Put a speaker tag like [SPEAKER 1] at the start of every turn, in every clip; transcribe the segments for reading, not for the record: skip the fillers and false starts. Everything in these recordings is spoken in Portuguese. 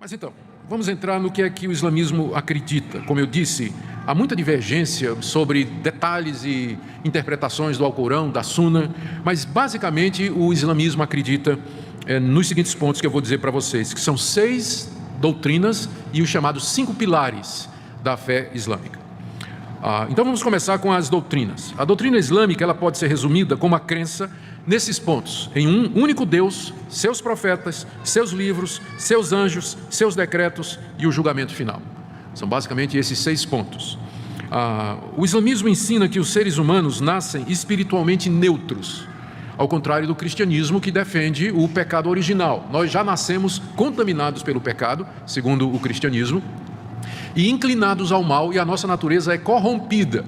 [SPEAKER 1] Mas então, vamos entrar no que é que o islamismo acredita. Como eu disse, há muita divergência sobre detalhes e interpretações do Alcorão, da Sunna, mas basicamente o islamismo acredita nos seguintes pontos que eu vou dizer para vocês, que são 6 doutrinas e os chamados 5 pilares da fé islâmica. Então vamos começar com as doutrinas. A doutrina islâmica ela pode ser resumida como a crença nesses pontos, em um único Deus, seus profetas, seus livros, seus anjos, seus decretos e o julgamento final. São basicamente esses 6 pontos. O islamismo ensina que os seres humanos nascem espiritualmente neutros, ao contrário do cristianismo, que defende o pecado original. Nós já nascemos contaminados pelo pecado, segundo o cristianismo, e inclinados ao mal, e a nossa natureza é corrompida.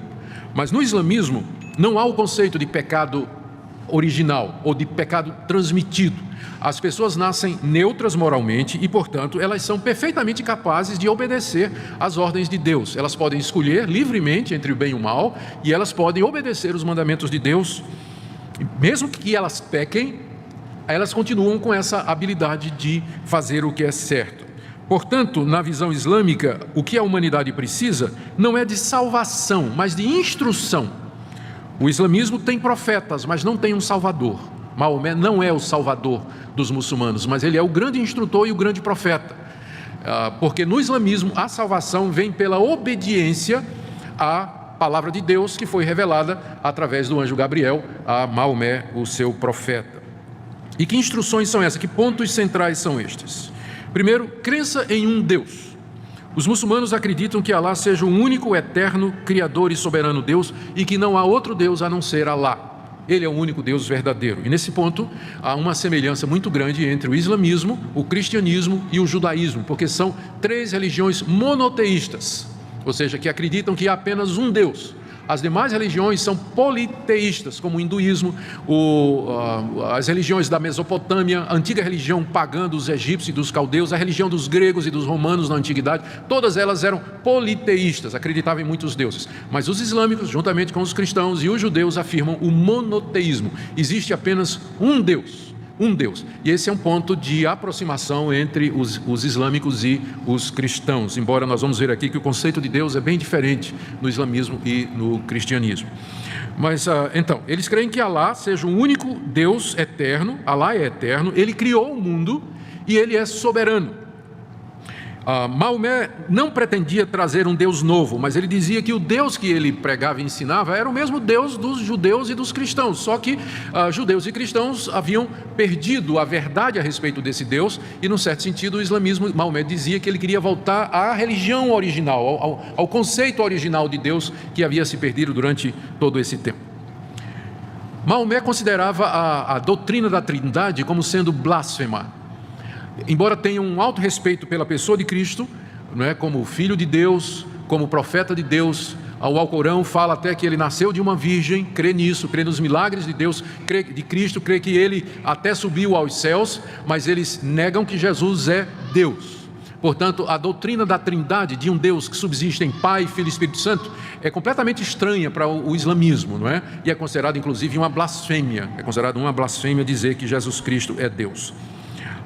[SPEAKER 1] Mas no islamismo não há o conceito de pecado original ou de pecado transmitido. As pessoas nascem neutras moralmente e, portanto, elas são perfeitamente capazes de obedecer às ordens de Deus. Elas podem escolher livremente entre o bem e o mal e elas podem obedecer os mandamentos de Deus. Mesmo que elas pequem, elas continuam com essa habilidade de fazer o que é certo. Portanto, na visão islâmica, o que a humanidade precisa não é de salvação, mas de instrução. O islamismo tem profetas, mas não tem um salvador. Maomé não é o salvador dos muçulmanos, mas ele é o grande instrutor e o grande profeta. Porque no islamismo a salvação vem pela obediência à palavra de Deus que foi revelada através do anjo Gabriel a Maomé, o seu profeta. E que instruções são essas? Que pontos centrais são estes? Primeiro, crença em um Deus. Os muçulmanos acreditam que Alá seja o único, eterno, criador e soberano Deus e que não há outro Deus a não ser Alá. Ele é o único Deus verdadeiro. E nesse ponto, há uma semelhança muito grande entre o islamismo, o cristianismo e o judaísmo, porque são 3 religiões monoteístas, ou seja, que acreditam que há apenas um Deus. As demais religiões são politeístas, como o hinduísmo, as religiões da Mesopotâmia, a antiga religião pagã dos egípcios e dos caldeus, a religião dos gregos e dos romanos na antiguidade, todas elas eram politeístas, acreditavam em muitos deuses. Mas os islâmicos, juntamente com os cristãos e os judeus, afirmam o monoteísmo. Existe apenas um Deus. Um Deus. E esse é um ponto de aproximação entre os islâmicos e os cristãos, embora nós vamos ver aqui que o conceito de Deus é bem diferente no islamismo e no cristianismo. Mas, então, eles creem que Alá seja o único Deus eterno, Alá é eterno, ele criou o mundo e ele é soberano. Maomé não pretendia trazer um Deus novo, mas ele dizia que o Deus que ele pregava e ensinava era o mesmo Deus dos judeus e dos cristãos, só que judeus e cristãos haviam perdido a verdade a respeito desse Deus e, num certo sentido, o islamismo, Maomé dizia que ele queria voltar à religião original, ao conceito original de Deus que havia se perdido durante todo esse tempo. Maomé considerava a doutrina da Trindade como sendo blasfema. Embora tenha um alto respeito pela pessoa de Cristo, não é, como filho de Deus, como profeta de Deus, o Alcorão fala até que ele nasceu de uma virgem, crê nisso, crê nos milagres de Deus, crê de Cristo, crê que ele até subiu aos céus, mas eles negam que Jesus é Deus. Portanto, a doutrina da Trindade, de um Deus que subsiste em Pai, Filho e Espírito Santo, é completamente estranha para o islamismo, não é? E é considerado inclusive uma blasfêmia, dizer que Jesus Cristo é Deus.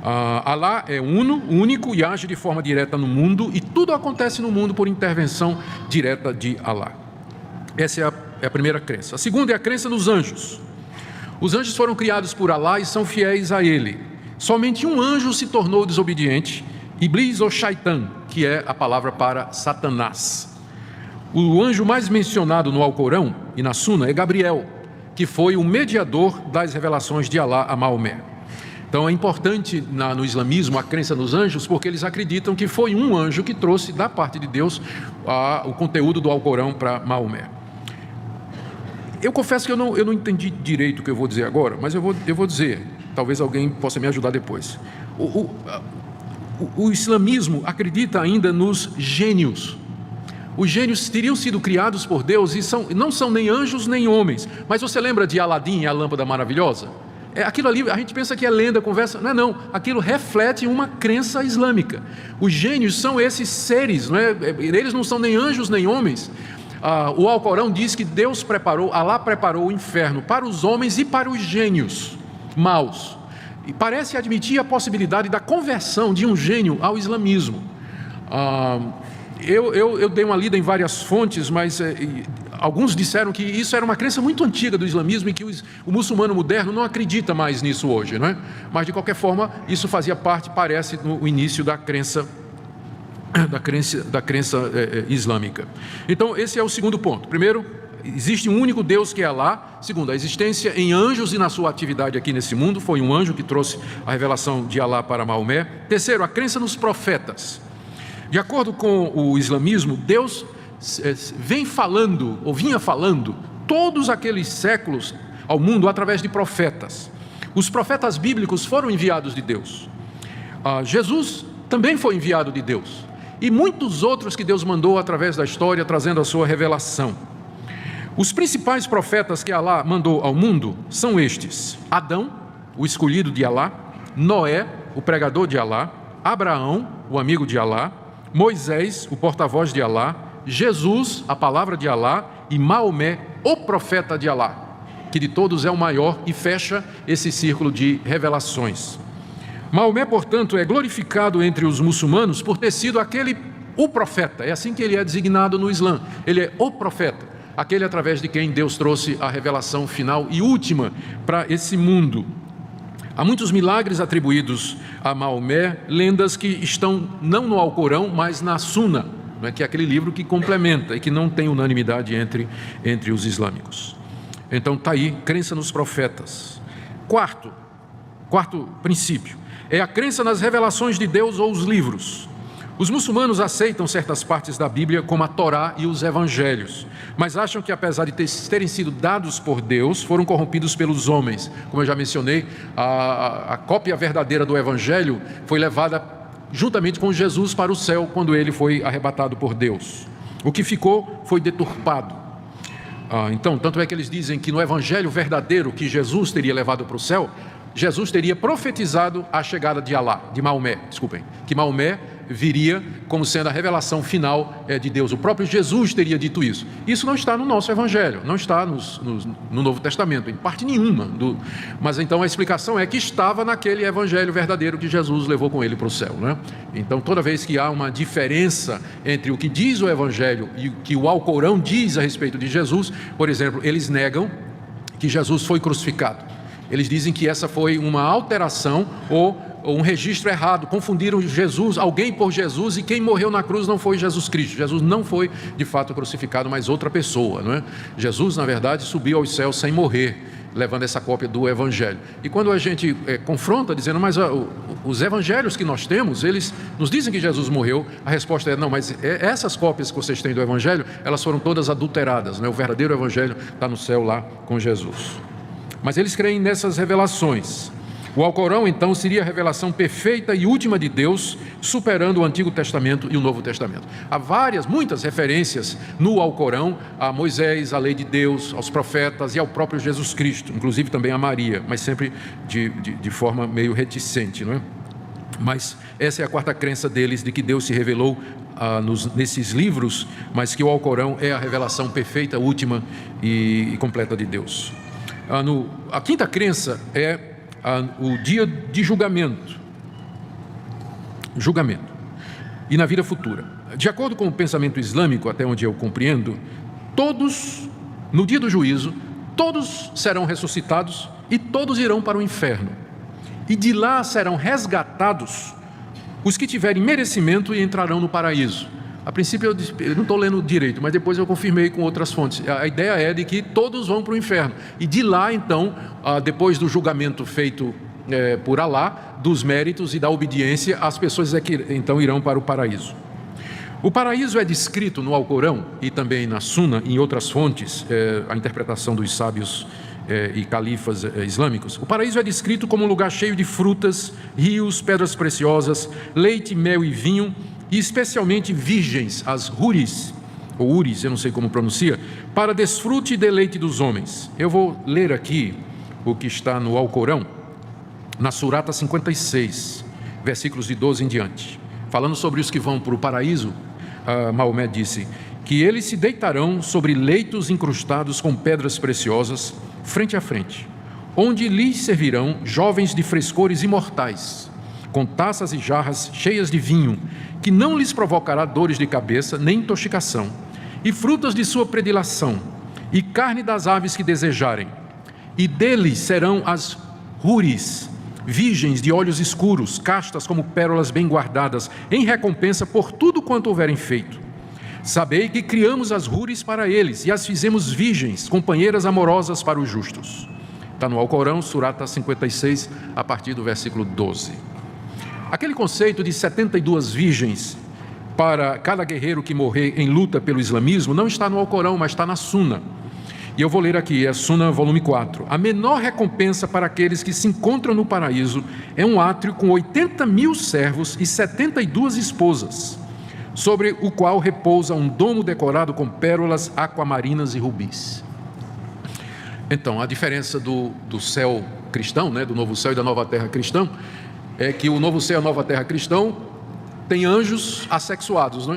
[SPEAKER 1] Alá é único e age de forma direta no mundo e tudo acontece no mundo por intervenção direta de Alá. Essa é a primeira crença. A segunda é a crença nos anjos. Os anjos foram criados por Alá e são fiéis a ele. Somente um anjo se tornou desobediente, Iblis ou Shaitan, que é a palavra para Satanás. O anjo mais mencionado no Alcorão e na Sunna é Gabriel, que foi o mediador das revelações de Alá a Maomé. Então é importante no islamismo a crença nos anjos, porque eles acreditam que foi um anjo que trouxe da parte de Deus o conteúdo do Alcorão para Maomé. Eu confesso que eu não entendi direito o que eu vou dizer agora, mas eu vou dizer, talvez alguém possa me ajudar depois. O islamismo acredita ainda nos gênios. Os gênios teriam sido criados por Deus e não são nem anjos nem homens. Mas você lembra de Aladim e a lâmpada maravilhosa? Aquilo ali, a gente pensa que é lenda, conversa, não, aquilo reflete uma crença islâmica. Os gênios são esses seres, não é? Eles não são nem anjos nem homens. O Alcorão diz que Alá preparou o inferno para os homens e para os gênios maus. e parece admitir a possibilidade da conversão de um gênio ao islamismo. Eu dei uma lida em várias fontes, mas alguns disseram que isso era uma crença muito antiga do islamismo e que o muçulmano moderno não acredita mais nisso hoje, não é? Mas, de qualquer forma, isso fazia parte, parece, no início da crença islâmica. Então, esse é o segundo ponto. Primeiro, existe um único Deus que é Alá. Segundo, a existência em anjos e na sua atividade aqui nesse mundo. Foi um anjo que trouxe a revelação de Alá para Maomé. Terceiro, a crença nos profetas. De acordo com o islamismo, Deus vinha falando todos aqueles séculos ao mundo através de profetas. Os profetas bíblicos foram enviados de Deus. Jesus também foi enviado de Deus. E muitos outros que Deus mandou através da história, trazendo a sua revelação. Os principais profetas que Alá mandou ao mundo são estes: Adão, o escolhido de Alá; Noé, o pregador de Alá; Abraão, o amigo de Alá; Moisés, o porta-voz de Alá; Jesus, a palavra de Alá; e Maomé, o profeta de Alá, que de todos é o maior e fecha esse círculo de revelações. Maomé, portanto, é glorificado entre os muçulmanos por ter sido o profeta. É assim que ele é designado no Islã. Ele é o profeta, aquele através de quem Deus trouxe a revelação final e última para esse mundo. Há muitos milagres atribuídos a Maomé, lendas que estão não no Alcorão, mas na Sunna, que é aquele livro que complementa e que não tem unanimidade entre os islâmicos. Então está aí, crença nos profetas. Quarto princípio, é a crença nas revelações de Deus ou os livros. Os muçulmanos aceitam certas partes da Bíblia, como a Torá e os Evangelhos, mas acham que, apesar de terem sido dados por Deus, foram corrompidos pelos homens. Como eu já mencionei, a cópia verdadeira do Evangelho foi levada juntamente com Jesus para o céu, quando ele foi arrebatado por Deus. O que ficou foi deturpado. Então, tanto é que eles dizem que no Evangelho verdadeiro que Jesus teria levado para o céu, Jesus teria profetizado a chegada de Maomé, que Maomé viria como sendo a revelação final de Deus. O próprio Jesus teria dito isso. Isso não está no nosso Evangelho, não está no Novo Testamento, em parte nenhuma. Mas então a explicação é que estava naquele Evangelho verdadeiro que Jesus levou com ele para o céu, né? Então, toda vez que há uma diferença entre o que diz o Evangelho e o que o Alcorão diz a respeito de Jesus, por exemplo, eles negam que Jesus foi crucificado. Eles dizem que essa foi uma alteração ou um registro errado, confundiram alguém por Jesus, e quem morreu na cruz não foi Jesus Cristo. Jesus não foi de fato crucificado, mas outra pessoa, não é? Jesus, na verdade, subiu aos céus sem morrer, levando essa cópia do Evangelho. E quando a gente confronta, dizendo, mas os Evangelhos que nós temos, eles nos dizem que Jesus morreu, a resposta é, não, mas essas cópias que vocês têm do Evangelho, elas foram todas adulteradas, não é? O verdadeiro Evangelho está no céu lá com Jesus. Mas eles creem nessas revelações. O Alcorão, então, seria a revelação perfeita e última de Deus, superando o Antigo Testamento e o Novo Testamento. Há muitas referências no Alcorão a Moisés, a lei de Deus, aos profetas e ao próprio Jesus Cristo, inclusive também a Maria, mas sempre de forma meio reticente, não é? Mas essa é a quarta crença deles, de que Deus se revelou nesses livros, mas que o Alcorão é a revelação perfeita, última e completa de Deus. A quinta crença é o dia de julgamento e na vida futura. De acordo com o pensamento islâmico, até onde eu compreendo, todos, no dia do juízo, todos serão ressuscitados e todos irão para o inferno. E de lá serão resgatados os que tiverem merecimento e entrarão no paraíso. A princípio eu não estou lendo direito, mas depois eu confirmei com outras fontes. A ideia é de que todos vão para o inferno. E de lá, então, depois do julgamento feito por Alá, dos méritos e da obediência, as pessoas é que então irão para o paraíso. O paraíso é descrito no Alcorão e também na Sunna, em outras fontes, a interpretação dos sábios e califas islâmicos. O paraíso é descrito como um lugar cheio de frutas, rios, pedras preciosas, leite, mel e vinho, e especialmente virgens, as huris, ou uris, eu não sei como pronuncia, para desfrute e deleite dos homens. Eu vou ler aqui o que está no Alcorão, na Surata 56, versículos de 12 em diante. Falando sobre os que vão para o paraíso, Maomé disse que eles se deitarão sobre leitos incrustados com pedras preciosas, frente a frente. onde lhes servirão jovens de frescores imortais, com taças e jarras cheias de vinho, que não lhes provocará dores de cabeça nem intoxicação, e frutas de sua predileção, e carne das aves que desejarem. E deles serão as húris, virgens de olhos escuros, castas como pérolas bem guardadas, em recompensa por tudo quanto houverem feito. Sabei que criamos as húris para eles, e as fizemos virgens, companheiras amorosas para os justos. Está no Alcorão, Surata 56, a partir do versículo 12. Aquele conceito de 72 virgens para cada guerreiro que morrer em luta pelo islamismo não está no Alcorão, mas está na Suna. E eu vou ler aqui, é a Suna, volume 4. A menor recompensa para aqueles que se encontram no paraíso é um átrio com 80.000 servos e 72 esposas, sobre o qual repousa um domo decorado com pérolas aquamarinas e rubis. Então, a diferença do céu cristão, do novo céu e da nova terra cristão, é que o novo céu e a nova terra cristão tem anjos assexuados,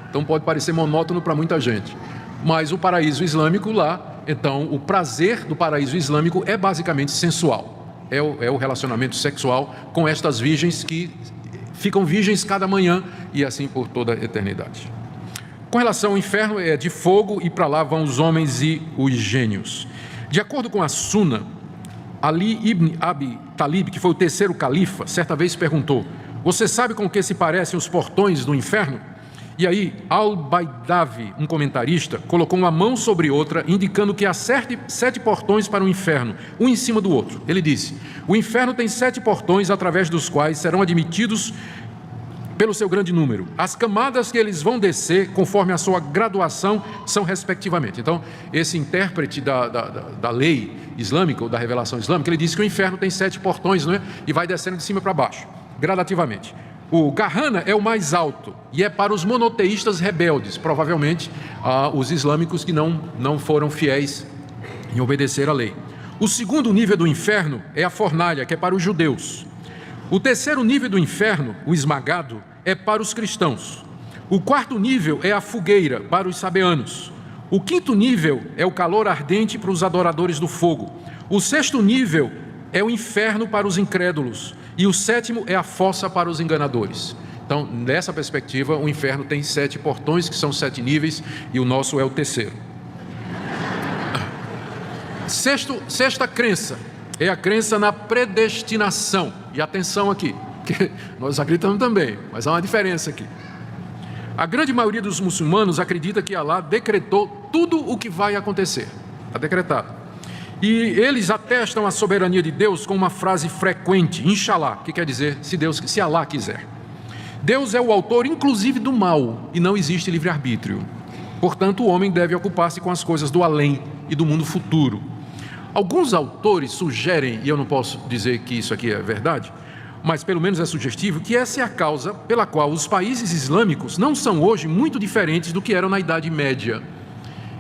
[SPEAKER 1] Então pode parecer monótono para muita gente. Mas o paraíso islâmico lá, então o prazer do paraíso islâmico é basicamente sensual. É o relacionamento sexual com estas virgens que ficam virgens cada manhã e assim por toda a eternidade. Com relação ao inferno, é de fogo e para lá vão os homens e os gênios. De acordo com a Suna, Ali ibn Abi Talib, que foi o terceiro califa, certa vez perguntou: você sabe com que se parecem os portões do inferno? E aí, Al-Baidavi, um comentarista, colocou uma mão sobre outra, indicando que há 7 portões para o inferno, um em cima do outro. Ele disse: o inferno tem 7 portões através dos quais serão admitidos pelo seu grande número. As camadas que eles vão descer, conforme a sua graduação, são respectivamente. Então, esse intérprete da lei islâmica, ou da revelação islâmica, ele disse que o inferno tem 7 portões, e vai descendo de cima para baixo, gradativamente. O Garrana é o mais alto, e é para os monoteístas rebeldes, provavelmente os islâmicos que não foram fiéis em obedecer à lei. O segundo nível do inferno é a fornalha, que é para os judeus. O terceiro nível do inferno, o esmagado, é para os cristãos. O quarto nível é a fogueira, para os sabeanos. O quinto nível é o calor ardente para os adoradores do fogo. O sexto nível é o inferno para os incrédulos. E o sétimo é a fossa para os enganadores. Então, nessa perspectiva, o inferno tem 7 portões, que são 7 níveis, e o nosso é o terceiro. Sexta crença é a crença na predestinação. E atenção aqui, que nós acreditamos também, mas há uma diferença aqui. A grande maioria dos muçulmanos acredita que Allah decretou tudo o que vai acontecer. Está decretado. E eles atestam a soberania de Deus com uma frase frequente, Inshallah, que quer dizer se Allah quiser. Deus é o autor inclusive do mal e não existe livre-arbítrio. Portanto, o homem deve ocupar-se com as coisas do além e do mundo futuro. Alguns autores sugerem, e eu não posso dizer que isso aqui é verdade, mas pelo menos é sugestivo, que essa é a causa pela qual os países islâmicos não são hoje muito diferentes do que eram na Idade Média.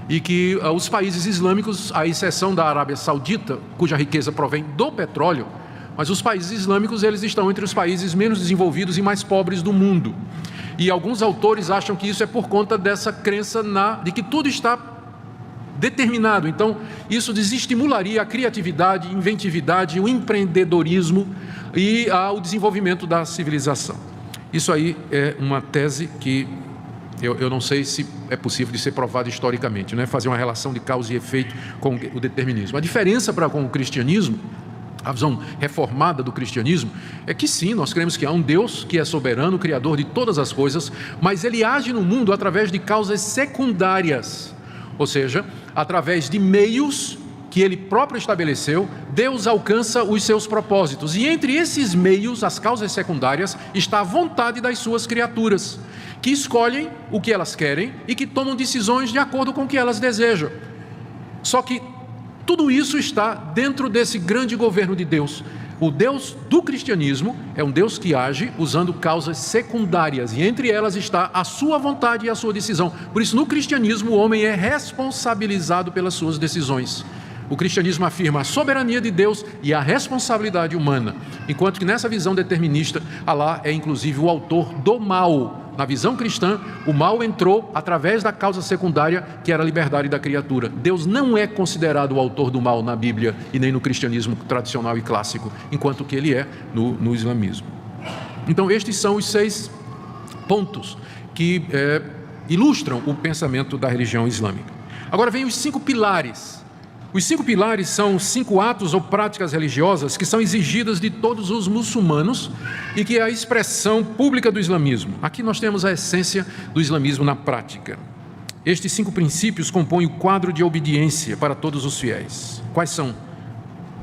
[SPEAKER 1] E que os países islâmicos, à exceção da Arábia Saudita, cuja riqueza provém do petróleo, mas os países islâmicos eles estão entre os países menos desenvolvidos e mais pobres do mundo. E alguns autores acham que isso é por conta dessa crença de que tudo está determinado. Então, isso desestimularia a criatividade, inventividade, o empreendedorismo e o desenvolvimento da civilização. Isso aí é uma tese que eu não sei se é possível de ser provada historicamente, fazer uma relação de causa e efeito com o determinismo. A diferença com o cristianismo, a visão reformada do cristianismo, é que sim, nós cremos que há um Deus que é soberano, criador de todas as coisas, mas ele age no mundo através de causas secundárias, ou seja, através de meios que ele próprio estabeleceu. Deus alcança os seus propósitos, e entre esses meios, as causas secundárias, está a vontade das suas criaturas, que escolhem o que elas querem e que tomam decisões de acordo com o que elas desejam. Só que tudo isso está dentro desse grande governo de Deus. O Deus do cristianismo é um Deus que age usando causas secundárias, e entre elas está a sua vontade e a sua decisão. Por isso, no cristianismo, o homem é responsabilizado pelas suas decisões. O cristianismo afirma a soberania de Deus e a responsabilidade humana, enquanto que nessa visão determinista, Allah é inclusive o autor do mal, Na visão cristã, o mal entrou através da causa secundária, que era a liberdade da criatura. Deus não é considerado o autor do mal na Bíblia e nem no cristianismo tradicional e clássico, enquanto que ele é no islamismo. Então, estes são os 6 pontos que ilustram o pensamento da religião islâmica. Agora vem os 5 pilares. Os 5 pilares são 5 atos ou práticas religiosas que são exigidas de todos os muçulmanos e que é a expressão pública do islamismo. Aqui nós temos a essência do islamismo na prática. Estes 5 princípios compõem o quadro de obediência para todos os fiéis. Quais são?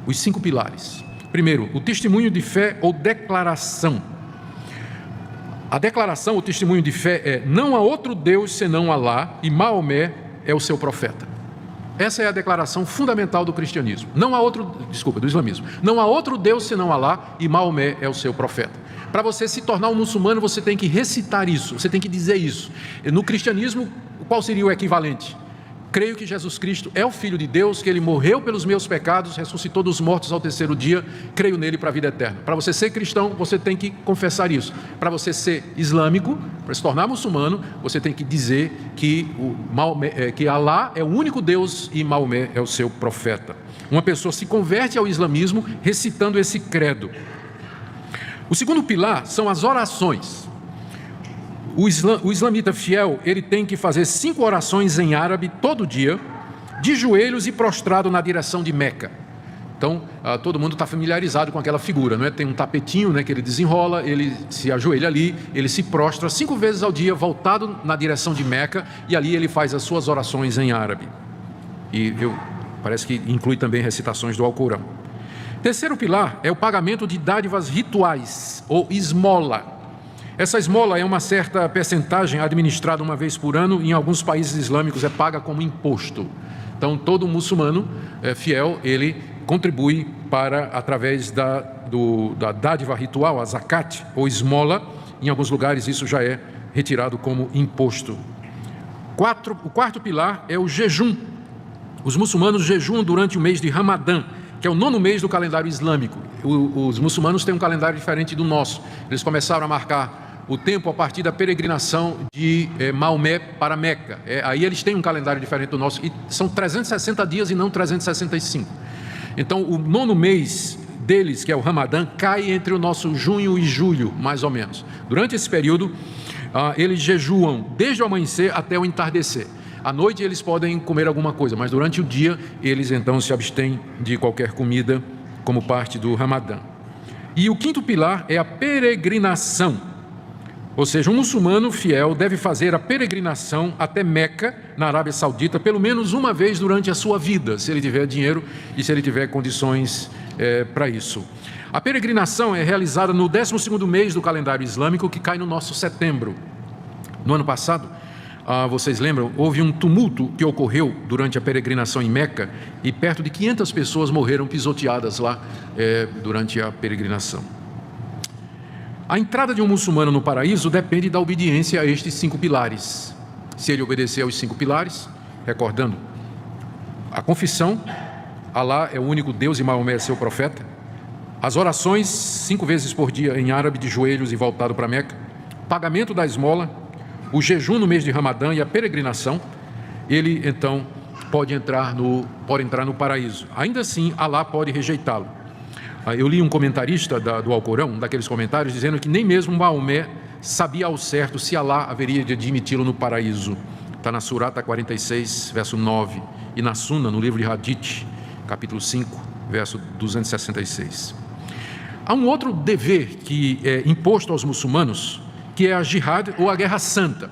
[SPEAKER 1] Os 5 pilares. Primeiro, o testemunho de fé ou declaração. A declaração, o testemunho de fé é: não há outro Deus senão Alá e Maomé é o seu profeta. Essa é a declaração fundamental do cristianismo. Do islamismo. Não há outro Deus senão Alá e Maomé é o seu profeta. Para você se tornar um muçulmano, você tem que recitar isso, você tem que dizer isso. No cristianismo, qual seria o equivalente? Creio que Jesus Cristo é o Filho de Deus, que Ele morreu pelos meus pecados, ressuscitou dos mortos ao 3º dia, creio nele para a vida eterna. Para você ser cristão, você tem que confessar isso. Para você ser islâmico, para se tornar muçulmano, você tem que dizer que que Alá é o único Deus e Maomé é o seu profeta. Uma pessoa se converte ao islamismo recitando esse credo. O segundo pilar são as orações. O islamita fiel, ele tem que fazer 5 orações em árabe todo dia, de joelhos e prostrado na direção de Meca. Então, todo mundo está familiarizado com aquela figura, não é? Tem um tapetinho, né, que ele desenrola, ele se ajoelha ali, ele se prostra 5 vezes ao dia, voltado na direção de Meca, e ali ele faz as suas orações em árabe. Parece que inclui também recitações do Alcorão. Terceiro pilar é o pagamento de dádivas rituais, ou esmola. Essa esmola é uma certa percentagem administrada uma vez por ano, e em alguns países islâmicos é paga como imposto. Então, todo muçulmano fiel, ele contribui através da dádiva ritual, a zakat, ou esmola. Em alguns lugares isso já é retirado como imposto. O quarto pilar é o jejum. Os muçulmanos jejuam durante o mês de Ramadã, que é o 9º mês do calendário islâmico. Os muçulmanos têm um calendário diferente do nosso. Eles começaram a marcar o tempo a partir da peregrinação de Maomé para Meca. Aí eles têm um calendário diferente do nosso, e são 360 dias e não 365. Então, o 9º mês deles, que é o Ramadã, cai entre o nosso junho e julho, mais ou menos. Durante esse período, eles jejuam desde o amanhecer até o entardecer. À noite eles podem comer alguma coisa, mas durante o dia eles então se abstêm de qualquer comida como parte do Ramadã. E o 5º pilar é a peregrinação. Ou seja, um muçulmano fiel deve fazer a peregrinação até Meca, na Arábia Saudita, pelo menos uma vez durante a sua vida, se ele tiver dinheiro e se ele tiver condições para isso. A peregrinação é realizada no 12º mês do calendário islâmico, que cai no nosso setembro. No ano passado, vocês lembram, houve um tumulto que ocorreu durante a peregrinação em Meca, e perto de 500 pessoas morreram pisoteadas lá durante a peregrinação. A entrada de um muçulmano no paraíso depende da obediência a estes 5 pilares. Se ele obedecer aos 5 pilares, recordando a confissão, Alá é o único Deus e Maomé é seu profeta, as orações 5 vezes por dia em árabe, de joelhos e voltado para Meca, pagamento da esmola, o jejum no mês de Ramadã e a peregrinação, ele então pode entrar no paraíso. Ainda assim, Alá pode rejeitá-lo. Eu li um comentarista do Alcorão, um daqueles comentários, dizendo que nem mesmo Maomé sabia ao certo se Alá haveria de admiti-lo no paraíso. Está na Surata 46, verso 9, e na Suna, no livro de Hadith, capítulo 5, verso 266. Há um outro dever que é imposto aos muçulmanos, que é a jihad ou a guerra santa.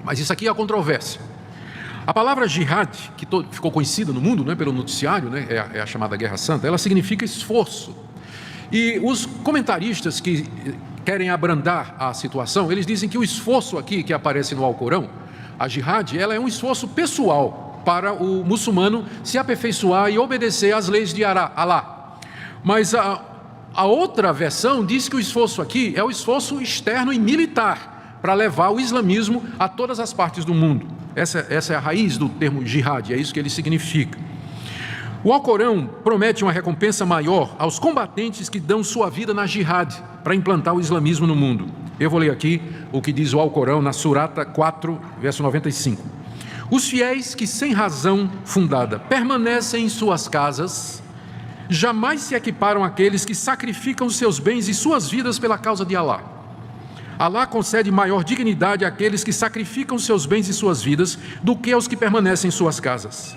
[SPEAKER 1] Mas isso aqui é a controvérsia. A palavra jihad, que ficou conhecida no mundo, né, pelo noticiário, né, é a chamada Guerra Santa, ela significa esforço. E os comentaristas que querem abrandar a situação, eles dizem que o esforço aqui que aparece no Alcorão, a jihad, ela é um esforço pessoal para o muçulmano se aperfeiçoar e obedecer às leis de Alá. Mas a outra versão diz que o esforço aqui é o esforço externo e militar para levar o islamismo a todas as partes do mundo. Essa é a raiz do termo jihad, é isso que ele significa. O Alcorão promete uma recompensa maior aos combatentes que dão sua vida na jihad para implantar o islamismo no mundo. Eu vou ler aqui o que diz o Alcorão na Surata 4, verso 95. Os fiéis que sem razão fundada permanecem em suas casas, jamais se equiparam àqueles que sacrificam seus bens e suas vidas pela causa de Alá. Alá concede maior dignidade àqueles que sacrificam seus bens e suas vidas do que aos que permanecem em suas casas.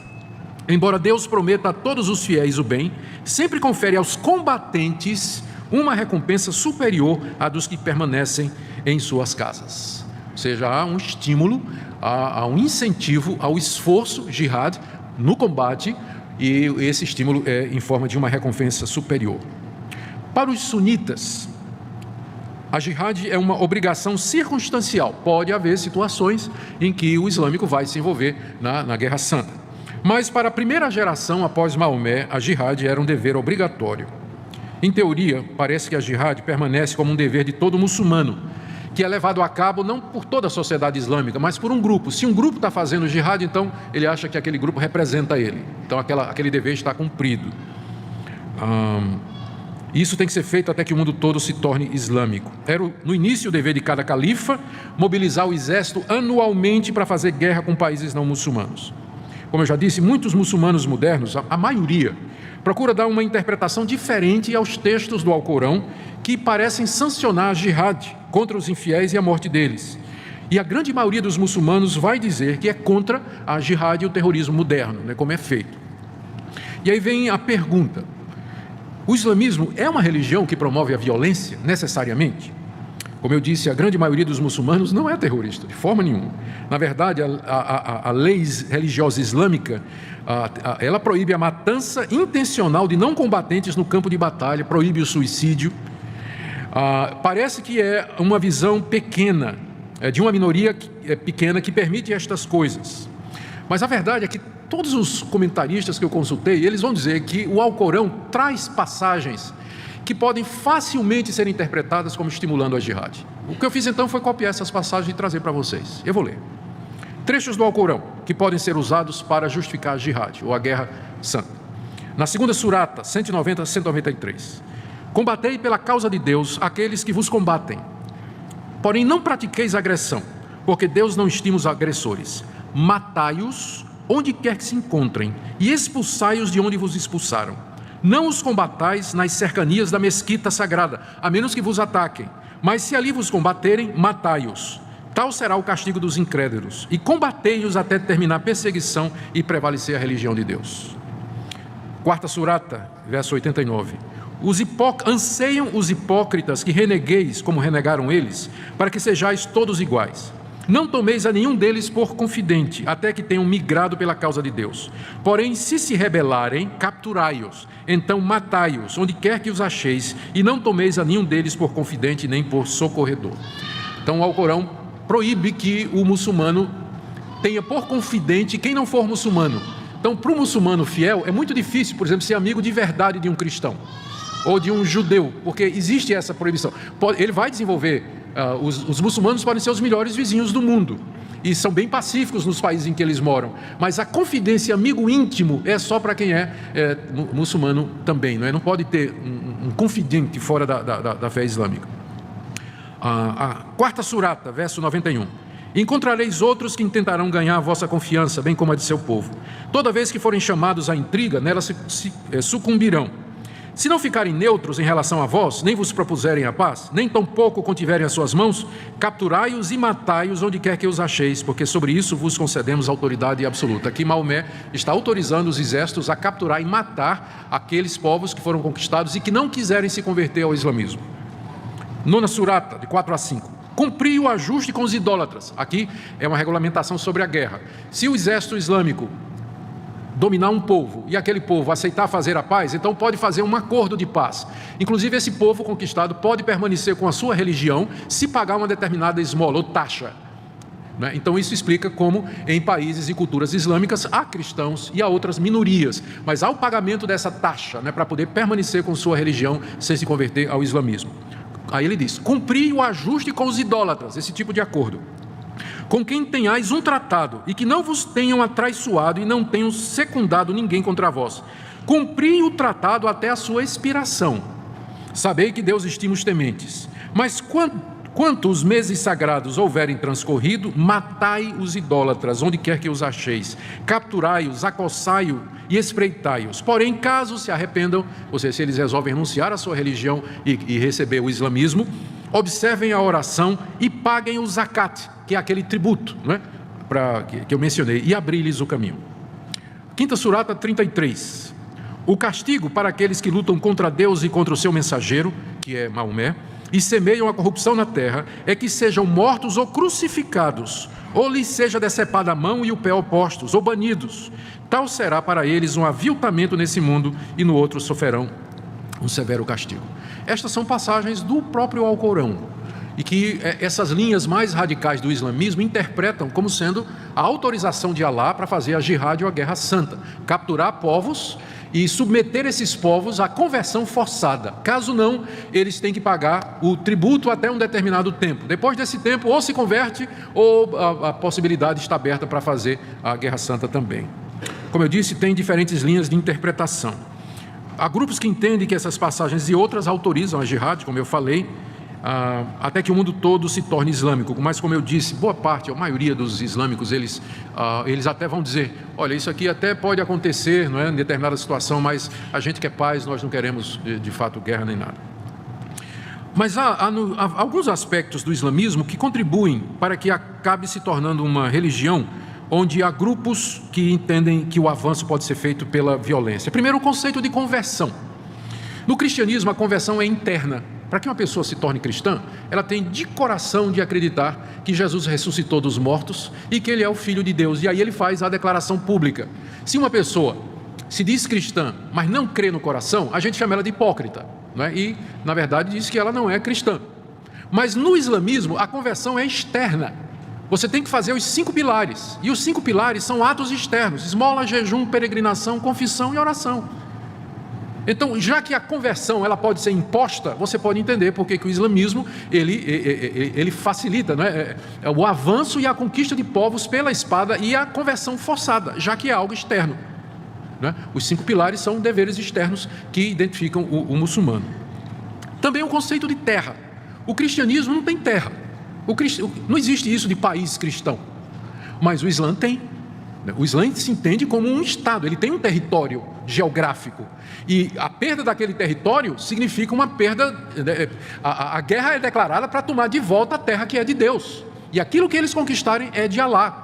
[SPEAKER 1] Embora Deus prometa a todos os fiéis o bem, sempre confere aos combatentes uma recompensa superior à dos que permanecem em suas casas. Ou seja, há um estímulo, há um incentivo ao esforço jihad no combate, e esse estímulo é em forma de uma recompensa superior. Para os sunitas, a jihad é uma obrigação circunstancial. Pode haver situações em que o islâmico vai se envolver na Guerra Santa. Mas para a primeira geração após Maomé, a jihad era um dever obrigatório. Em teoria, parece que a jihad permanece como um dever de todo muçulmano, que é levado a cabo não por toda a sociedade islâmica, mas por um grupo. Se um grupo está fazendo jihad, então ele acha que aquele grupo representa ele. Então aquele dever está cumprido. Isso tem que ser feito até que o mundo todo se torne islâmico. Era no início o dever de cada califa mobilizar o exército anualmente para fazer guerra com países não muçulmanos. Como eu já disse, muitos muçulmanos modernos, a maioria, procura dar uma interpretação diferente aos textos do Alcorão que parecem sancionar a jihad contra os infiéis e a morte deles. E a grande maioria dos muçulmanos vai dizer que é contra a jihad e o terrorismo moderno, né, como é feito. E aí vem a pergunta: o islamismo é uma religião que promove a violência necessariamente? Como eu disse, a grande maioria dos muçulmanos não é terrorista, de forma nenhuma. Na verdade, a lei religiosa islâmica, ela proíbe a matança intencional de não combatentes no campo de batalha, proíbe o suicídio. Parece que é uma visão pequena, de uma minoria pequena que permite estas coisas. Mas a verdade é que todos os comentaristas que eu consultei, eles vão dizer que o Alcorão traz passagens que podem facilmente ser interpretadas como estimulando a jihad. O que eu fiz então foi copiar essas passagens e trazer para vocês. Eu vou ler. Trechos do Alcorão que podem ser usados para justificar a jihad, ou a guerra santa. Na segunda surata, 190 a 193. Combatei pela causa de Deus aqueles que vos combatem. Porém não pratiqueis agressão, porque Deus não estima os agressores. Matai-os onde quer que se encontrem e expulsai-os de onde vos expulsaram. Não os combatais nas cercanias da mesquita sagrada, a menos que vos ataquem. Mas se ali vos combaterem, matai-os. Tal será o castigo dos incrédulos. E combatei-os até terminar a perseguição e prevalecer a religião de Deus. Quarta surata, verso 89. Anseiam os hipócritas que renegueis, como renegaram eles, para que sejais todos iguais. Não tomeis a nenhum deles por confidente, até que tenham migrado pela causa de Deus. Porém, se rebelarem, capturai-os. Então matai-os, onde quer que os acheis, e não tomeis a nenhum deles por confidente, nem por socorredor. Então o Alcorão proíbe que o muçulmano tenha por confidente quem não for muçulmano. Então, para o muçulmano fiel, é muito difícil, por exemplo, ser amigo de verdade de um cristão, ou de um judeu, porque existe essa proibição. Ele vai desenvolver... Os muçulmanos podem ser os melhores vizinhos do mundo e são bem pacíficos nos países em que eles moram, mas a confidência, amigo íntimo, é só para quem é muçulmano também, não é? Não pode ter um confidente fora da fé islâmica. A quarta surata, verso 91. Encontrareis outros que intentarão ganhar a vossa confiança, bem como a de seu povo. Toda vez que forem chamados à intriga, nela sucumbirão. Se não ficarem neutros em relação a vós, nem vos propuserem a paz, nem tampouco contiverem as suas mãos, capturai-os e matai-os onde quer que os acheis, porque sobre isso vos concedemos autoridade absoluta. Aqui Maomé está autorizando os exércitos a capturar e matar aqueles povos que foram conquistados e que não quiserem se converter ao islamismo. Nona surata, de 4 a 5. Cumpri o ajuste com os idólatras. Aqui é uma regulamentação sobre a guerra. Se o exército islâmico dominar um povo e aquele povo aceitar fazer a paz, então pode fazer um acordo de paz. Inclusive esse povo conquistado pode permanecer com a sua religião se pagar uma determinada esmola ou taxa. Então isso explica como em países e culturas islâmicas há cristãos e há outras minorias, mas há o pagamento dessa taxa para poder permanecer com sua religião sem se converter ao islamismo. Aí ele diz: cumpri o ajuste com os idólatras, esse tipo de acordo, com quem tenhais um tratado, e que não vos tenham atraiçoado e não tenham secundado ninguém contra vós. Cumpri o tratado até a sua expiração. Sabei que Deus estima os tementes. Mas quanto os meses sagrados houverem transcorrido, matai os idólatras, onde quer que os acheis, capturai-os, acossai-os e espreitai-os. Porém, caso se arrependam, ou seja, se eles resolvem renunciar à sua religião e receber o islamismo, observem a oração e paguem o zakat, que é aquele tributo, né, que eu mencionei, e abri-lhes o caminho. Quinta surata 33. O castigo para aqueles que lutam contra Deus e contra o seu mensageiro, que é Maomé, e semeiam a corrupção na terra, é que sejam mortos ou crucificados, ou lhes seja decepada a mão e o pé opostos, ou banidos. Tal será para eles um aviltamento nesse mundo, e no outro sofrerão um severo castigo. Estas são passagens do próprio Alcorão, e que essas linhas mais radicais do islamismo interpretam como sendo a autorização de Alá para fazer a jihad ou a guerra santa, capturar povos e submeter esses povos à conversão forçada. Caso não, eles têm que pagar o tributo até um determinado tempo. Depois desse tempo, ou se converte, ou a possibilidade está aberta para fazer a guerra santa também. Como eu disse, tem diferentes linhas de interpretação. Há grupos que entendem que essas passagens e outras autorizam a jihad, como eu falei, até que o mundo todo se torne islâmico. Mas, como eu disse, boa parte, a maioria dos islâmicos, eles até vão dizer, olha, isso aqui até pode acontecer, não é, em determinada situação, mas a gente quer paz, nós não queremos, de fato, guerra nem nada. Mas há alguns aspectos do islamismo que contribuem para que acabe se tornando uma religião onde há grupos que entendem que o avanço pode ser feito pela violência. Primeiro, o conceito de conversão. No cristianismo, a conversão é interna. Para que uma pessoa se torne cristã, ela tem de coração de acreditar que Jesus ressuscitou dos mortos e que Ele é o Filho de Deus. E aí ele faz a declaração pública. Se uma pessoa se diz cristã, mas não crê no coração, a gente chama ela de hipócrita, não é? E, na verdade, diz que ela não é cristã. Mas no islamismo, a conversão é externa. Você tem que fazer os 5 pilares. E os 5 pilares são atos externos: esmola, jejum, peregrinação, confissão e oração. Então, já que a conversão ela pode ser imposta, você pode entender porque que o islamismo ele facilita, né, o avanço e a conquista de povos pela espada e a conversão forçada, já que é algo externo, né? Os 5 pilares são deveres externos que identificam o muçulmano. Também o conceito de terra. O cristianismo não tem terra. Não existe isso de país cristão, mas o Islã tem. O Islã se entende como um Estado, ele tem um território geográfico. E a perda daquele território significa uma perda. A guerra é declarada para tomar de volta a terra que é de Deus. E aquilo que eles conquistarem é de Alá.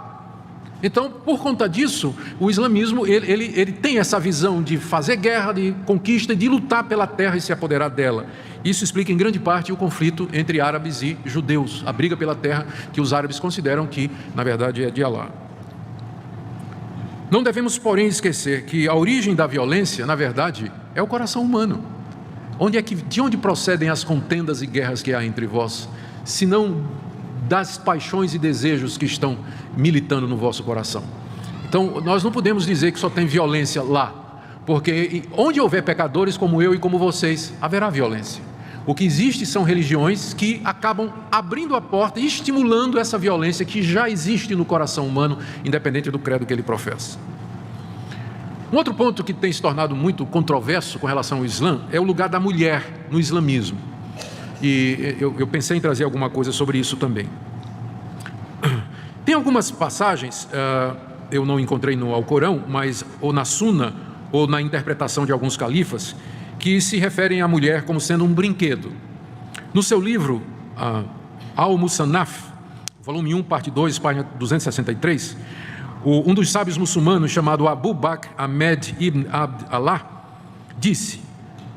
[SPEAKER 1] Então, por conta disso, o islamismo ele tem essa visão de fazer guerra, de conquista, de lutar pela terra e se apoderar dela. Isso explica em grande parte o conflito entre árabes e judeus, a briga pela terra que os árabes consideram que, na verdade, é de Alá. Não devemos, porém, esquecer que a origem da violência, na verdade, é o coração humano. De onde procedem as contendas e guerras que há entre vós, se não das paixões e desejos que estão militando no vosso coração? Então, nós não podemos dizer que só tem violência lá, porque onde houver pecadores como eu e como vocês, haverá violência. O que existe são religiões que acabam abrindo a porta e estimulando essa violência que já existe no coração humano, independente do credo que ele professa. Um outro ponto que tem se tornado muito controverso com relação ao Islã é o lugar da mulher no islamismo. E eu pensei em trazer alguma coisa sobre isso também. Tem algumas passagens, eu não encontrei no Alcorão, mas ou na Sunna, ou na interpretação de alguns califas, que se referem à mulher como sendo um brinquedo. No seu livro, Al-Musannaf, volume 1, parte 2, página 263, um dos sábios muçulmanos, chamado Abu Bakr Ahmed ibn Abd Allah, disse: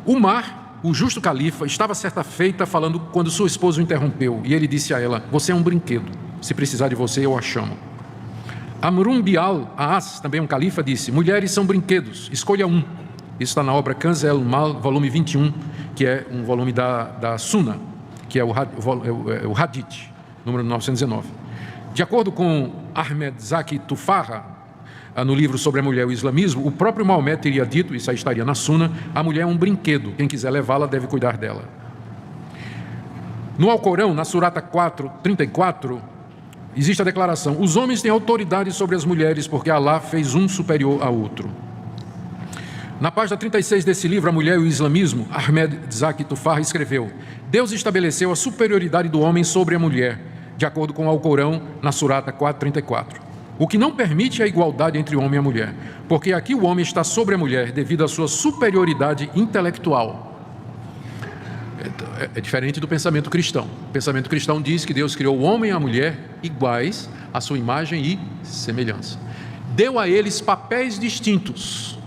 [SPEAKER 1] Umar, o justo califa, estava certa feita falando quando sua esposa o interrompeu, e ele disse a ela: você é um brinquedo, se precisar de você eu a chamo. Amrun Bial Aas, também um califa, disse: mulheres são brinquedos, escolha um. Isso está na obra Kanz el-Mal, volume 21, que é um volume da Sunna, que é o Hadith, número 919. De acordo com Ahmed Zaki Tufaha, no livro sobre a mulher e o islamismo, o próprio Maomé teria dito, isso aí estaria na Sunna: a mulher é um brinquedo, quem quiser levá-la deve cuidar dela. No Alcorão, na Surata 4:34, existe a declaração: os homens têm autoridade sobre as mulheres, porque Alá fez um superior a outro. Na página 36 desse livro, A Mulher e o Islamismo, Ahmed Zaki Tufar escreveu: Deus estabeleceu a superioridade do homem sobre a mulher, de acordo com o Alcorão, na Surata 4:34. O que não permite a igualdade entre o homem e a mulher, porque aqui o homem está sobre a mulher devido à sua superioridade intelectual. É diferente do pensamento cristão. O pensamento cristão diz que Deus criou o homem e a mulher iguais à sua imagem e semelhança. Deu a eles papéis distintos.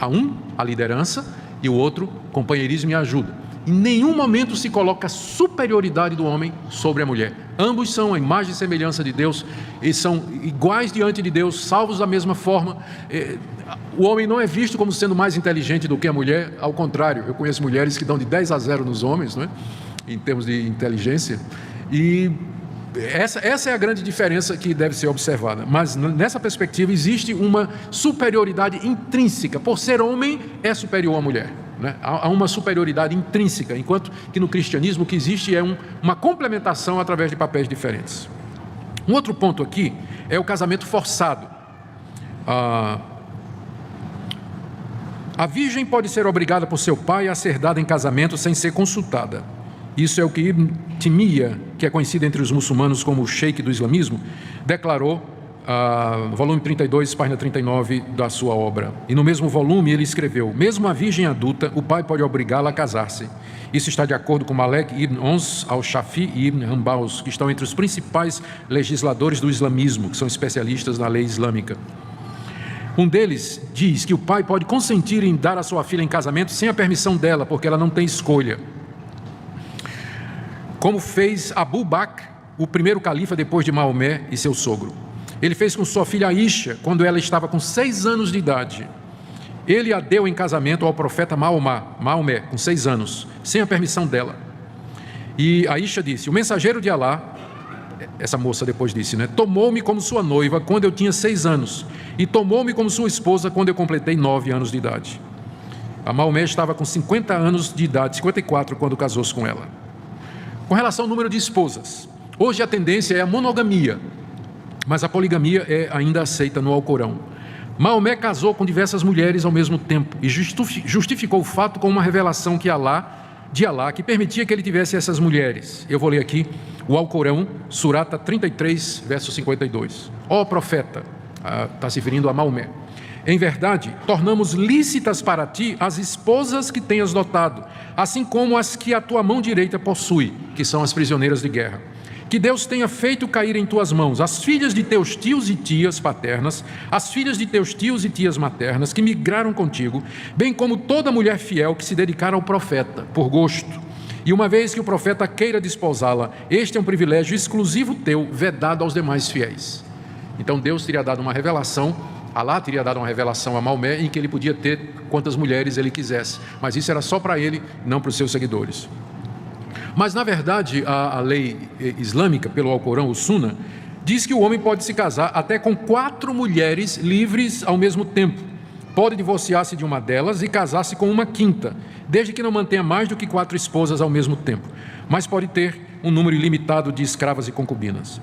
[SPEAKER 1] A um, a liderança, e o outro, companheirismo e ajuda. Em nenhum momento se coloca a superioridade do homem sobre a mulher. Ambos são a imagem e semelhança de Deus e são iguais diante de Deus, salvos da mesma forma. O homem não é visto como sendo mais inteligente do que a mulher, ao contrário. Eu conheço mulheres que dão de 10-0 nos homens, não é? Em termos de inteligência, e essa é a grande diferença que deve ser observada. Mas nessa perspectiva existe uma superioridade intrínseca. Por ser homem, é superior à mulher, né? Há uma superioridade intrínseca, enquanto que no cristianismo o que existe é uma complementação através de papéis diferentes. Um outro ponto aqui é o casamento forçado. A virgem pode ser obrigada por seu pai a ser dada em casamento sem ser consultada. Isso é o que Ibn Taymiyyah, que é conhecido entre os muçulmanos como o sheik do islamismo, declarou no volume 32, página 39 da sua obra. E no mesmo volume ele escreveu: mesmo a virgem adulta, o pai pode obrigá-la a casar-se. Isso está de acordo com Malek ibn Ons al-Shafi e Ibn Hanbal, que estão entre os principais legisladores do islamismo, que são especialistas na lei islâmica. Um deles diz que o pai pode consentir em dar a sua filha em casamento sem a permissão dela, porque ela não tem escolha. Como fez Abu Bakr, o primeiro califa depois de Maomé e seu sogro. Ele fez com sua filha Aisha, quando ela estava com 6 anos de idade. Ele a deu em casamento ao profeta Maomé, com 6 anos, sem a permissão dela. E Aisha disse: o mensageiro de Alá, essa moça depois disse, né, tomou-me como sua noiva quando eu tinha 6 anos, e tomou-me como sua esposa quando eu completei 9 anos de idade. A Maomé estava com 50 anos de idade, 54, quando casou-se com ela. Com relação ao número de esposas, hoje a tendência é a monogamia, mas a poligamia é ainda aceita no Alcorão. Maomé casou com diversas mulheres ao mesmo tempo e justificou o fato com uma revelação de Alá, que permitia que ele tivesse essas mulheres. Eu vou ler aqui o Alcorão, Surata 33, verso 52. Ó profeta, está se referindo a Maomé, em verdade, tornamos lícitas para ti as esposas que tenhas dotado, assim como as que a tua mão direita possui, que são as prisioneiras de guerra. Que Deus tenha feito cair em tuas mãos as filhas de teus tios e tias paternas, as filhas de teus tios e tias maternas, que migraram contigo, bem como toda mulher fiel que se dedicar ao profeta, por gosto. E uma vez que o profeta queira desposá-la, este é um privilégio exclusivo teu, vedado aos demais fiéis. Então Deus teria dado uma revelação, Alá teria dado uma revelação a Maomé em que ele podia ter quantas mulheres ele quisesse, mas isso era só para ele, não para os seus seguidores. Mas na verdade a lei islâmica, pelo Alcorão, o Sunna, diz que o homem pode se casar até com 4 mulheres livres ao mesmo tempo. Pode divorciar-se de uma delas e casar-se com uma quinta, desde que não mantenha mais do que 4 esposas ao mesmo tempo, mas pode ter um número ilimitado de escravas e concubinas.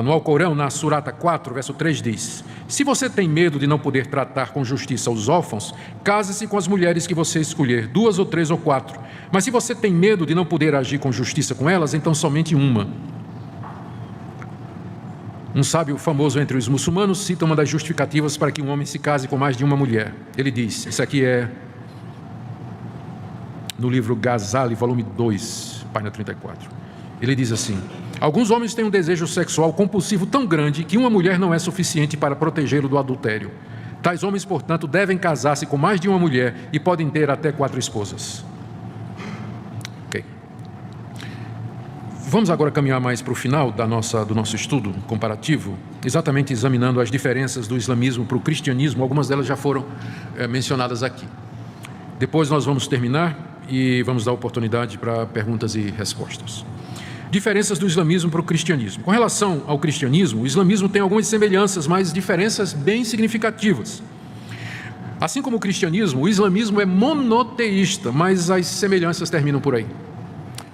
[SPEAKER 1] No Alcorão, na Surata 4, verso 3 diz: se você tem medo de não poder tratar com justiça os órfãos, case-se com as mulheres que você escolher, 2 ou 3 ou 4. Mas se você tem medo de não poder agir com justiça com elas, então somente uma. Um sábio famoso entre os muçulmanos cita uma das justificativas para que um homem se case com mais de uma mulher. Ele diz, isso aqui é no livro Ghazali, volume 2, página 34. Ele diz assim: alguns homens têm um desejo sexual compulsivo tão grande que uma mulher não é suficiente para protegê-lo do adultério. Tais homens, portanto, devem casar-se com mais de uma mulher e podem ter até 4 esposas. Ok. Vamos agora caminhar mais para o final do nosso estudo comparativo, exatamente examinando as diferenças do islamismo para o cristianismo. Algumas delas já foram mencionadas aqui. Depois nós vamos terminar e vamos dar oportunidade para perguntas e respostas. Diferenças do islamismo para o cristianismo. Com relação ao cristianismo, o islamismo tem algumas semelhanças, mas diferenças bem significativas. Assim como o cristianismo, o islamismo é monoteísta, mas as semelhanças terminam por aí.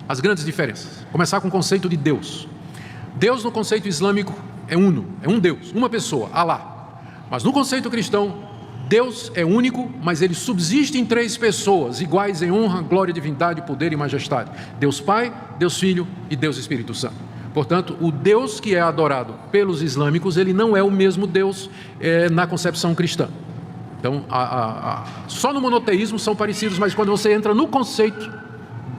[SPEAKER 1] As grandes diferenças. Começar com o conceito de Deus. Deus no conceito islâmico é uno, é um Deus, uma pessoa, Alá. Mas no conceito cristão, Deus é único, mas Ele subsiste em três pessoas, iguais em honra, glória, divindade, poder e majestade. Deus Pai, Deus Filho e Deus Espírito Santo. Portanto, o Deus que é adorado pelos islâmicos, ele não é o mesmo Deus na concepção cristã. Então, só no monoteísmo são parecidos, mas quando você entra no conceito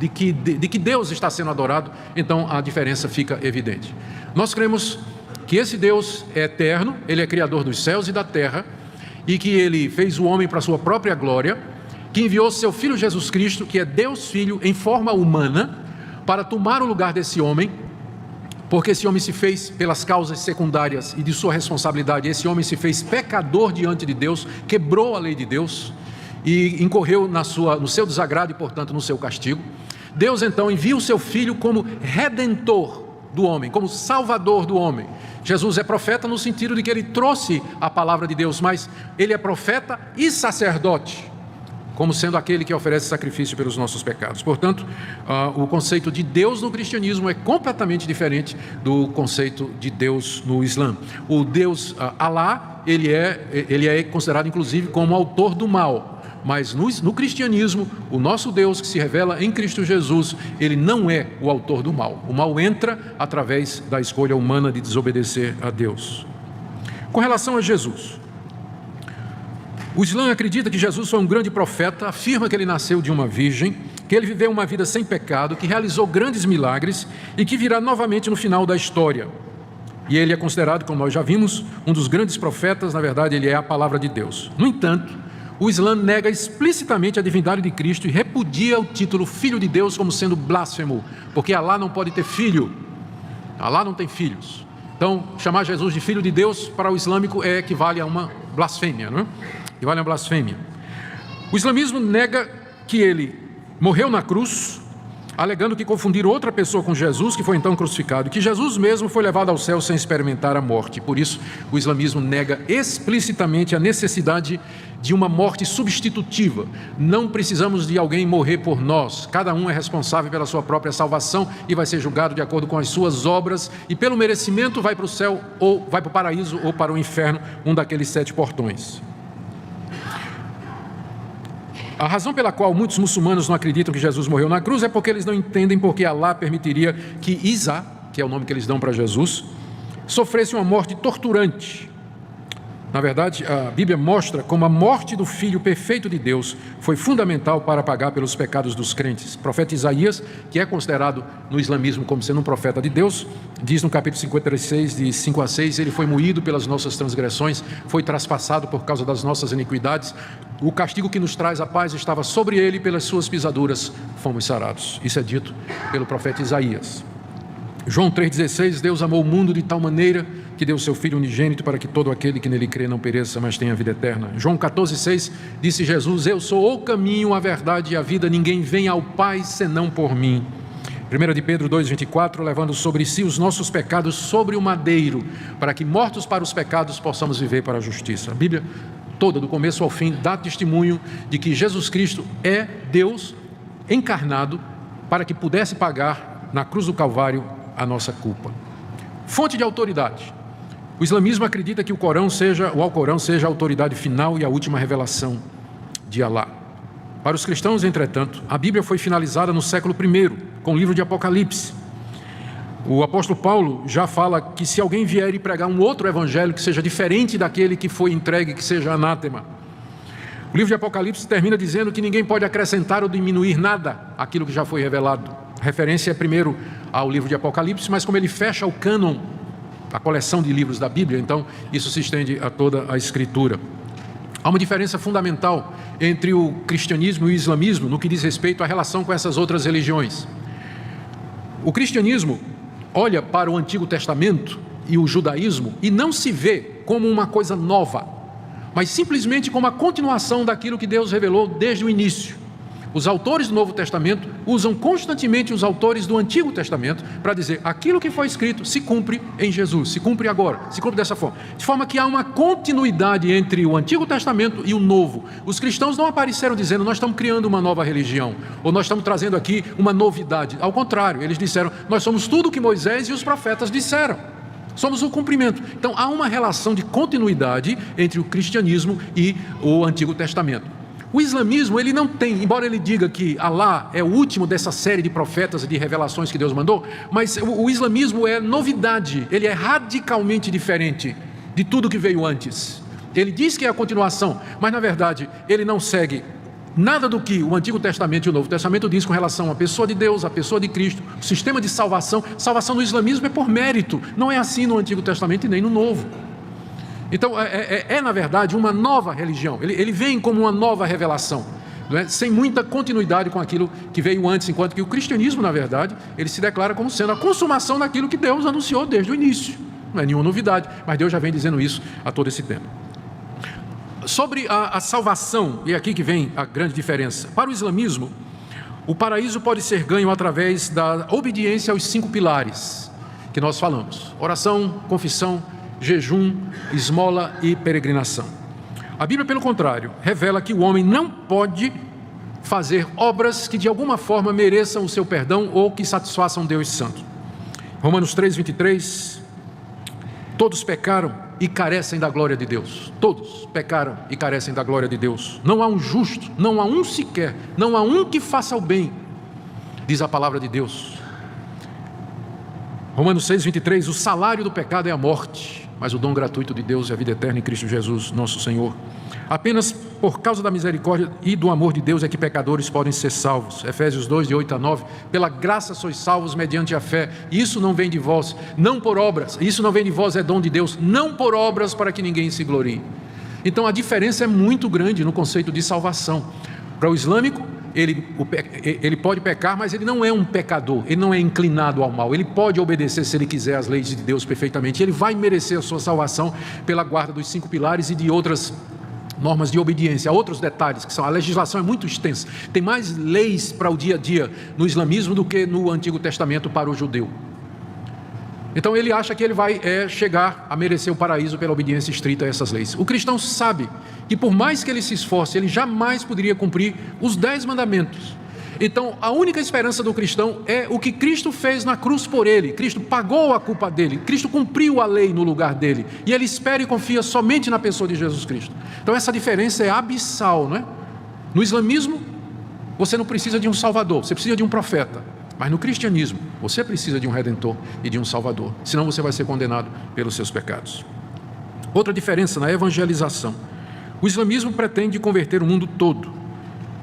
[SPEAKER 1] de que Deus está sendo adorado, então a diferença fica evidente. Nós cremos que esse Deus é eterno, Ele é criador dos céus e da terra, e que Ele fez o homem para a sua própria glória, que enviou seu Filho Jesus Cristo, que é Deus Filho em forma humana, para tomar o lugar desse homem, porque esse homem se fez pelas causas secundárias e de sua responsabilidade, esse homem se fez pecador diante de Deus, quebrou a lei de Deus e incorreu no seu desagrado e, portanto, no seu castigo. Deus, então, envia o seu Filho como redentor do homem, como salvador do homem. Jesus é profeta no sentido de que ele trouxe a palavra de Deus, mas ele é profeta e sacerdote, como sendo aquele que oferece sacrifício pelos nossos pecados. Portanto, o conceito de Deus no cristianismo é completamente diferente do conceito de Deus no Islã. O Deus Alá, ele é considerado inclusive como autor do mal. Mas no cristianismo, o nosso Deus que se revela em Cristo Jesus, ele não é o autor do mal. O mal entra através da escolha humana de desobedecer a Deus. Com relação a Jesus, o Islã acredita que Jesus foi um grande profeta, afirma que ele nasceu de uma virgem, que ele viveu uma vida sem pecado, que realizou grandes milagres e que virá novamente no final da história. E ele é considerado, como nós já vimos, um dos grandes profetas. Na verdade, ele é a palavra de Deus. No entanto, o Islã nega explicitamente a divindade de Cristo e repudia o título Filho de Deus como sendo blasfemo, porque Alá não pode ter filho, Alá não tem filhos. Então, chamar Jesus de Filho de Deus para o islâmico equivale a uma blasfêmia, não é? Equivale a uma blasfêmia. O islamismo nega que ele morreu na cruz, alegando que confundiram outra pessoa com Jesus, que foi então crucificado, e que Jesus mesmo foi levado ao céu sem experimentar a morte. Por isso, o islamismo nega explicitamente a necessidade de uma morte substitutiva. Não precisamos de alguém morrer por nós. Cada um é responsável pela sua própria salvação e vai ser julgado de acordo com as suas obras, e pelo merecimento vai para o céu, ou vai para o paraíso, ou para o inferno, um daqueles 7 portões. A razão pela qual muitos muçulmanos não acreditam que Jesus morreu na cruz é porque eles não entendem porque Alá permitiria que Isa, que é o nome que eles dão para Jesus, sofresse uma morte torturante. Na verdade, a Bíblia mostra como a morte do Filho perfeito de Deus foi fundamental para pagar pelos pecados dos crentes. O profeta Isaías, que é considerado no islamismo como sendo um profeta de Deus, diz no capítulo 56, de 5 a 6, ele foi moído pelas nossas transgressões, foi traspassado por causa das nossas iniquidades, o castigo que nos traz a paz estava sobre ele, pelas suas pisaduras fomos sarados. Isso é dito pelo profeta Isaías. João 3,16, Deus amou o mundo de tal maneira que deu seu Filho unigênito para que todo aquele que nele crê não pereça, mas tenha vida eterna. João 14,6, disse Jesus, eu sou o caminho, a verdade e a vida, ninguém vem ao Pai senão por mim. 1 de Pedro 2,24, levando sobre si os nossos pecados sobre o madeiro, para que mortos para os pecados possamos viver para a justiça. A Bíblia toda, do começo ao fim, dá testemunho de que Jesus Cristo é Deus encarnado para que pudesse pagar na cruz do Calvário a nossa culpa. Fonte de autoridade. O islamismo acredita que o Alcorão seja a autoridade final e a última revelação de Alá. Para os cristãos, entretanto, a Bíblia foi finalizada no século I, com o livro de Apocalipse. O apóstolo Paulo já fala que se alguém vier e pregar um outro evangelho que seja diferente daquele que foi entregue, que seja anátema. O livro de Apocalipse termina dizendo que ninguém pode acrescentar ou diminuir nada àquilo que já foi revelado. A referência é primeiro ao livro de Apocalipse, mas como ele fecha o cânon, a coleção de livros da Bíblia, então isso se estende a toda a Escritura. Há uma diferença fundamental entre o cristianismo e o islamismo no que diz respeito à relação com essas outras religiões. O cristianismo olha para o Antigo Testamento e o judaísmo e não se vê como uma coisa nova, mas simplesmente como a continuação daquilo que Deus revelou desde o início. Os autores do Novo Testamento usam constantemente os autores do Antigo Testamento para dizer aquilo que foi escrito se cumpre em Jesus, se cumpre agora, se cumpre dessa forma. De forma que há uma continuidade entre o Antigo Testamento e o Novo. Os cristãos não apareceram dizendo nós estamos criando uma nova religião, ou nós estamos trazendo aqui uma novidade. Ao contrário, eles disseram nós somos tudo o que Moisés e os profetas disseram. Somos o cumprimento. Então há uma relação de continuidade entre o cristianismo e o Antigo Testamento. O islamismo, ele não tem, embora ele diga que Alá é o último dessa série de profetas e de revelações que Deus mandou, mas o islamismo é novidade, ele é radicalmente diferente de tudo que veio antes. Ele diz que é a continuação, mas na verdade ele não segue nada do que o Antigo Testamento e o Novo Testamento diz com relação à pessoa de Deus, à pessoa de Cristo, o sistema de salvação. Salvação no islamismo é por mérito, não é assim no Antigo Testamento e nem no Novo. Então na verdade uma nova religião, ele vem como uma nova revelação, não é? Sem muita continuidade com aquilo que veio antes, enquanto que o cristianismo, na verdade, ele se declara como sendo a consumação daquilo que Deus anunciou desde o início. Não é nenhuma novidade, mas Deus já vem dizendo isso há todo esse tempo. Sobre a salvação, e é aqui que vem a grande diferença. Para o islamismo, o paraíso pode ser ganho através da obediência aos 5 pilares que nós falamos: oração, confissão, jejum, esmola e peregrinação. A Bíblia, pelo contrário, revela que o homem não pode fazer obras que de alguma forma mereçam o seu perdão ou que satisfaçam Deus Santo. Romanos 3:23, todos pecaram e carecem da glória de Deus. Todos pecaram e carecem da glória de Deus. Não há um justo, não há um sequer, não há um que faça o bem, diz a palavra de Deus. Romanos 6:23, o salário do pecado é a morte, mas o dom gratuito de Deus é a vida eterna em Cristo Jesus, nosso Senhor. Apenas por causa da misericórdia e do amor de Deus é que pecadores podem ser salvos. Efésios 2:8-9, pela graça sois salvos mediante a fé. Isso não vem de vós, não por obras. Isso não vem de vós, é dom de Deus, não por obras para que ninguém se glorie. Então a diferença é muito grande no conceito de salvação. Para o islâmico, ele pode pecar, mas ele não é um pecador, ele não é inclinado ao mal, ele pode obedecer, se ele quiser, às leis de Deus perfeitamente. Ele vai merecer a sua salvação pela guarda dos 5 pilares e de outras normas de obediência. Há outros detalhes, que são, a legislação é muito extensa, tem mais leis para o dia a dia no islamismo do que no Antigo Testamento para o judeu. Então ele acha que ele vai chegar a merecer o paraíso pela obediência estrita a essas leis. O cristão sabe que por mais que ele se esforce, ele jamais poderia cumprir os 10 mandamentos. Então a única esperança do cristão é o que Cristo fez na cruz por ele. Cristo pagou a culpa dele, Cristo cumpriu a lei no lugar dele, e ele espera e confia somente na pessoa de Jesus Cristo. Então essa diferença é abissal, não é? No islamismo, você não precisa de um salvador, você precisa de um profeta. Mas no cristianismo, você precisa de um redentor e de um salvador, senão você vai ser condenado pelos seus pecados. Outra diferença na evangelização: o islamismo pretende converter o mundo todo,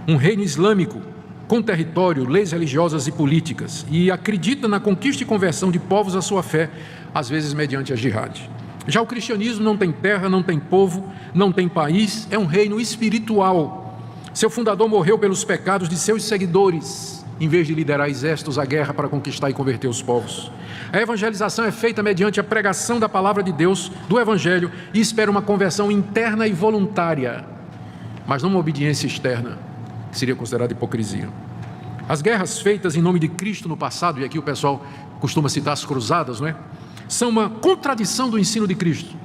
[SPEAKER 1] um reino islâmico com território, leis religiosas e políticas, e acredita na conquista e conversão de povos à sua fé, às vezes mediante a jihad. Já o cristianismo não tem terra, não tem povo, não tem país, é um reino espiritual. Seu fundador morreu pelos pecados de seus seguidores, em vez de liderar exércitos à guerra para conquistar e converter os povos. A evangelização é feita mediante a pregação da palavra de Deus, do evangelho, e espera uma conversão interna e voluntária, mas não uma obediência externa, que seria considerada hipocrisia. As guerras feitas em nome de Cristo no passado, e aqui o pessoal costuma citar as cruzadas, não é? São uma contradição do ensino de Cristo.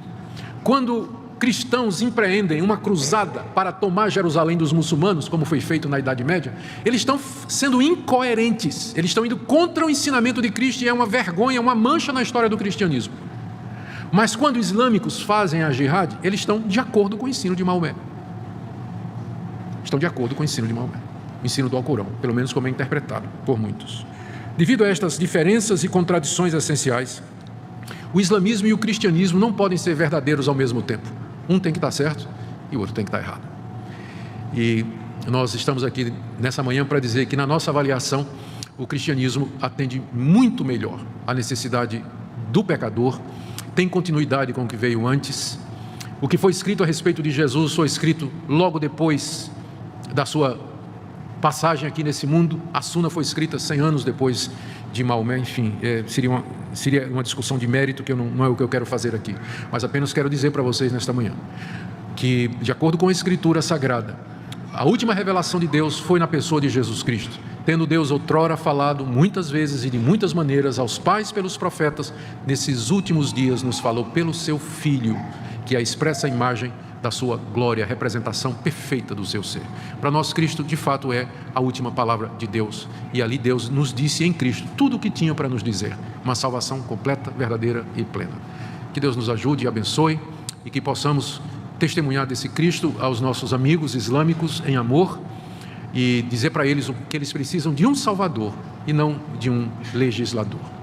[SPEAKER 1] Quando cristãos empreendem uma cruzada para tomar Jerusalém dos muçulmanos, como foi feito na Idade Média, eles estão sendo incoerentes, eles estão indo contra o ensinamento de Cristo, e é uma vergonha, uma mancha na história do cristianismo. Mas quando os islâmicos fazem a jihad, eles estão de acordo com o ensino de Maomé. Estão de acordo com o ensino de Maomé, o ensino do Alcorão, pelo menos como é interpretado por muitos. Devido a estas diferenças e contradições essenciais, o islamismo e o cristianismo não podem ser verdadeiros ao mesmo tempo. Um tem que estar certo e o outro tem que estar errado. E nós estamos aqui nessa manhã para dizer que, na nossa avaliação, o cristianismo atende muito melhor à necessidade do pecador, tem continuidade com o que veio antes. O que foi escrito a respeito de Jesus foi escrito logo depois da sua passagem aqui nesse mundo. A Suna foi escrita 100 anos depois de Maomé. Enfim, seria uma discussão de mérito que não é o que eu quero fazer aqui, mas apenas quero dizer para vocês nesta manhã que, de acordo com a Escritura Sagrada, a última revelação de Deus foi na pessoa de Jesus Cristo. Tendo Deus outrora falado muitas vezes e de muitas maneiras aos pais pelos profetas, nesses últimos dias nos falou pelo seu Filho, que é a expressa imagem da sua glória, a representação perfeita do seu ser. Para nós, Cristo, de fato, é a última palavra de Deus. E ali Deus nos disse em Cristo tudo o que tinha para nos dizer. Uma salvação completa, verdadeira e plena. Que Deus nos ajude e abençoe e que possamos testemunhar desse Cristo aos nossos amigos islâmicos em amor e dizer para eles que eles precisam de um Salvador e não de um legislador.